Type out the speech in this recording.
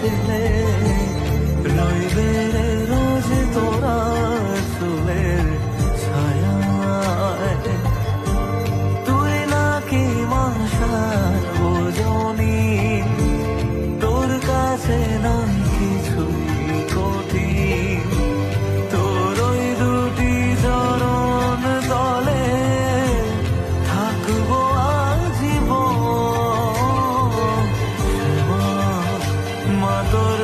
ছেলে রইবে রে রোজ তোরা চুলের ছায়ায়। তুই নাকি মাসার বোঝনি, তোর কাছে নয় কিছুই কঠিন। তোর ওই দুটি চরণ তলে থাকবো আজীবন। মা তোর